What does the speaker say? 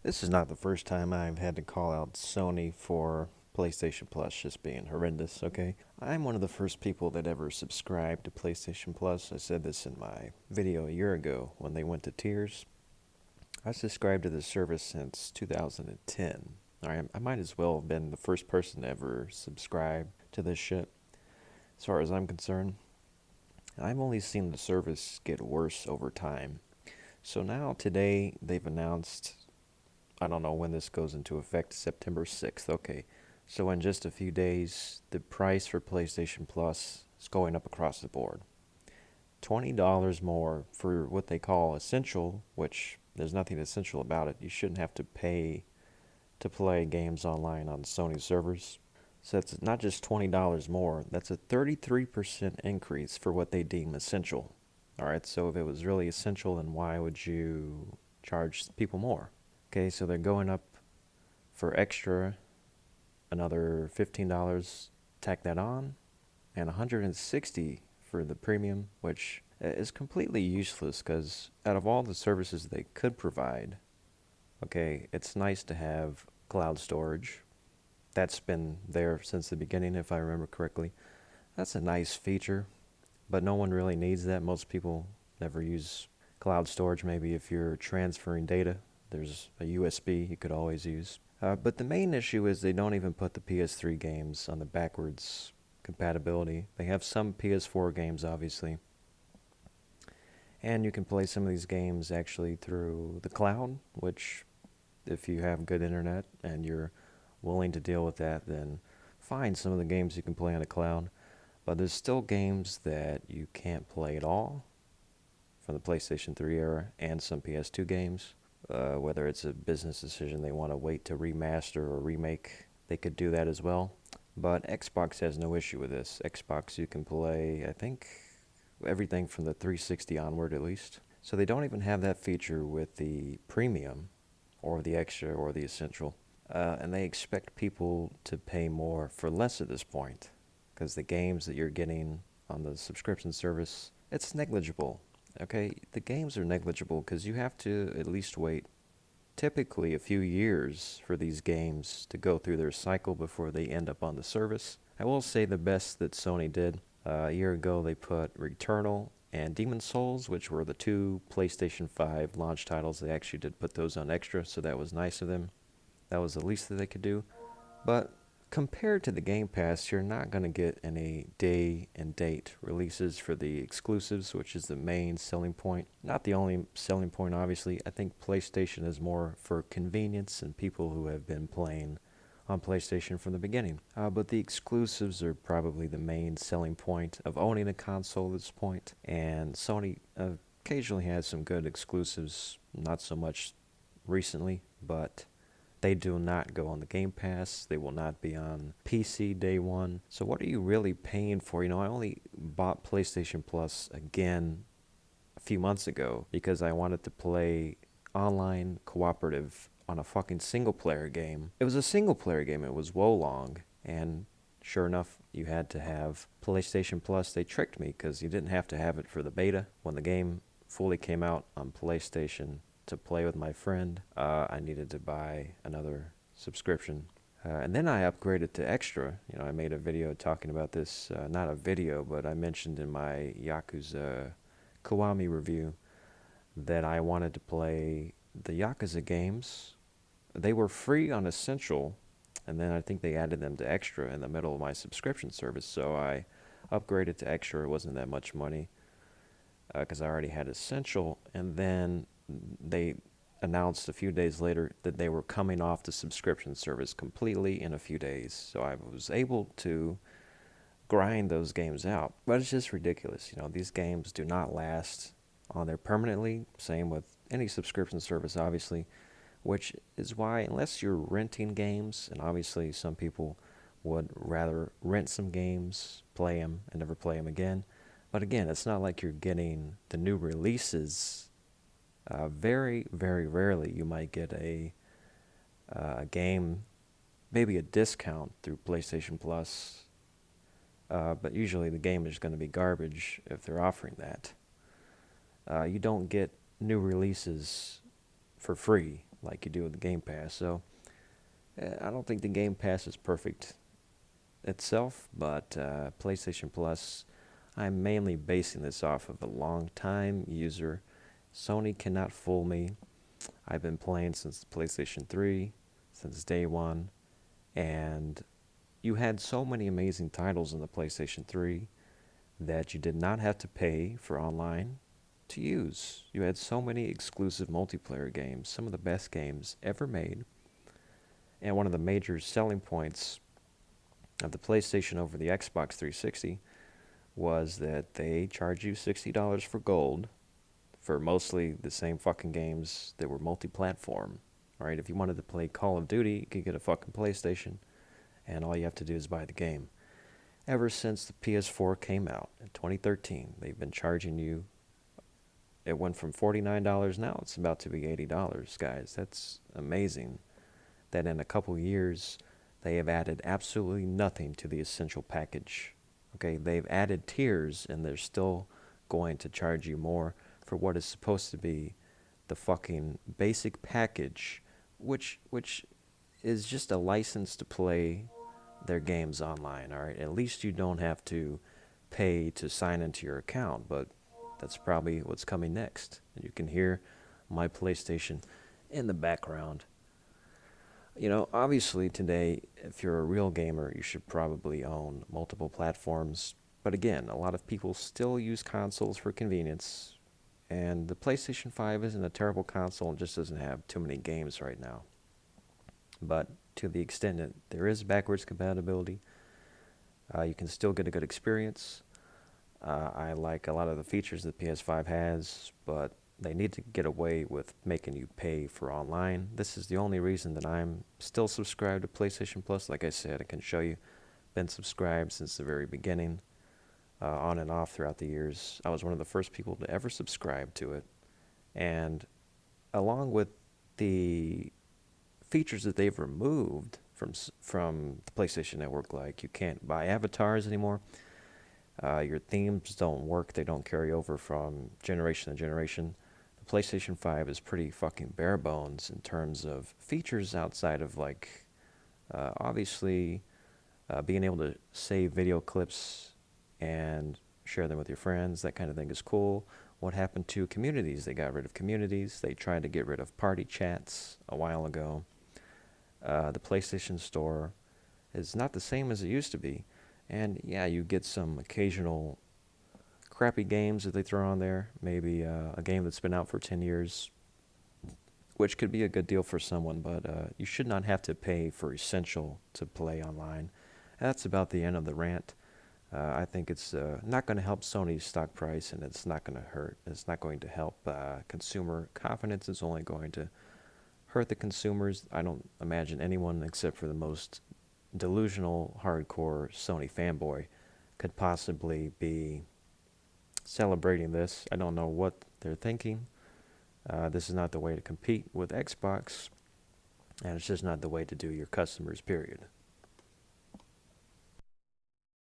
This is not the first time I've had to call out Sony for PlayStation Plus just being horrendous, okay? I'm one of the first people that ever subscribed to PlayStation Plus. I said this in my video a year ago when they went to tiers. I subscribed to the service since 2010. I might as well have been the first person to ever subscribe to this shit, as far as I'm concerned. I've only seen the service get worse over time. So now, today, they've announced, I don't know when this goes into effect, September 6th. Okay. So in just a few days, the price for PlayStation Plus is going up across the board. $20 more for what they call essential, which there's nothing essential about it. You shouldn't have to pay to play games online on Sony servers. So it's not just $20 more, that's a 33% increase for what they deem essential. Alright, so if it was really essential, then why would you charge people more? Okay, so they're going up for extra another $15, tack that on, and $160 for the premium, which is completely useless because out of all the services they could provide, okay, it's nice to have cloud storage. That's been there since the beginning, if I remember correctly. That's a nice feature, but no one really needs that. Most people never use cloud storage. Maybe if you're transferring data, there's a USB you could always use. But the main issue is they don't even put the PS3 games on the backwards compatibility. They have some PS4 games, obviously. And you can play some of these games actually through the cloud, which, if you have good internet and you're willing to deal with that, then fine, some of the games you can play on the cloud. But there's still games that you can't play at all from the PlayStation 3 era and some PS2 games. Whether it's a business decision they want to wait to remaster or remake, they could do that as well. But Xbox has no issue with this. Xbox, you can play, I think, everything from the 360 onward at least. So they don't even have that feature with the premium or the extra or the essential. And they expect people to pay more for less at this point because the games that you're getting on the subscription service, it's negligible. Okay, the games are negligible because you have to at least wait typically a few years for these games to go through their cycle before they end up on the service. I will say the best that Sony did, a year ago they put Returnal and Demon Souls, which were the two PlayStation 5 launch titles. They actually did put those on extra, so that was nice of them. That was the least that they could do. But compared to the Game Pass, you're not going to get any day and date releases for the exclusives, which is the main selling point. Not the only selling point, obviously. I think PlayStation is more for convenience and people who have been playing on PlayStation from the beginning. But the exclusives are probably the main selling point of owning a console at this point. And Sony occasionally has some good exclusives, not so much recently, but they do not go on the Game Pass. They will not be on PC day one. So what are you really paying for? I only bought PlayStation Plus again a few months ago because I wanted to play online cooperative on a fucking single player game. It was a single player game. It was Wolong, and sure enough, you had to have PlayStation Plus. They tricked me because you didn't have to have it for the beta. When the game fully came out on PlayStation to play with my friend, I needed to buy another subscription. And then I upgraded to extra. I made a video talking about this. Not a video, but I mentioned in my Yakuza Kiwami review that I wanted to play the Yakuza games. They were free on Essential, and then I think they added them to Extra in the middle of my subscription service. So I upgraded to Extra. It wasn't that much money because I already had Essential, and then they announced a few days later that they were coming off the subscription service completely in a few days. So I was able to grind those games out. But it's just ridiculous. These games do not last on there permanently. Same with any subscription service, obviously, which is why, unless you're renting games, and obviously some people would rather rent some games, play them, and never play them again. But again, it's not like you're getting the new releases. Very, very rarely you might get a game, maybe a discount through PlayStation Plus, but usually the game is going to be garbage if they're offering that. You don't get new releases for free like you do with the Game Pass. So I don't think the Game Pass is perfect itself, but PlayStation Plus, I'm mainly basing this off of a long-time user. Sony cannot fool me. I've been playing since the PlayStation 3, since day one, and you had so many amazing titles in the PlayStation 3 that you did not have to pay for online to use. You had so many exclusive multiplayer games, some of the best games ever made. And one of the major selling points of the PlayStation over the Xbox 360 was that they charge you $60 for gold for mostly the same fucking games that were multi-platform. Right? If you wanted to play Call of Duty, you could get a fucking PlayStation, and all you have to do is buy the game. Ever since the PS4 came out in 2013, they've been charging you. It went from $49, now it's about to be $80, guys. That's amazing that in a couple years they have added absolutely nothing to the essential package. Okay, they've added tiers and they're still going to charge you more for what is supposed to be the fucking basic package, which is just a license to play their games online. All right, at least you don't have to pay to sign into your account, but that's probably what's coming next. And you can hear my PlayStation in the background. You know, obviously today, if you're a real gamer, you should probably own multiple platforms. But again, a lot of people still use consoles for convenience. And the PlayStation 5 isn't a terrible console and just doesn't have too many games right now. But to the extent that there is backwards compatibility, you can still get a good experience. I like a lot of the features that PS5 has, but they need to get away with making you pay for online. This is the only reason that I'm still subscribed to PlayStation Plus. Like I said, I can show you, been subscribed since the very beginning, on and off throughout the years. I was one of the first people to ever subscribe to it. And along with the features that they've removed from the PlayStation Network, like you can't buy avatars anymore. Your themes don't work. They don't carry over from generation to generation. The PlayStation 5 is pretty fucking bare bones in terms of features outside of like, obviously, being able to save video clips and share them with your friends. That kind of thing is cool. What happened to communities? They got rid of communities. They tried to get rid of party chats a while ago. The PlayStation Store is not the same as it used to be. And yeah, you get some occasional crappy games that they throw on there. Maybe a game that's been out for 10 years, which could be a good deal for someone, but you should not have to pay for Essential to play online. That's about the end of the rant. I think it's not going to help Sony's stock price, and it's not going to hurt. It's not going to help consumer confidence. It's only going to hurt the consumers. I don't imagine anyone except for the most delusional, hardcore Sony fanboy could possibly be celebrating this. I don't know what they're thinking. This is not the way to compete with Xbox, and it's just not the way to do your customers, period.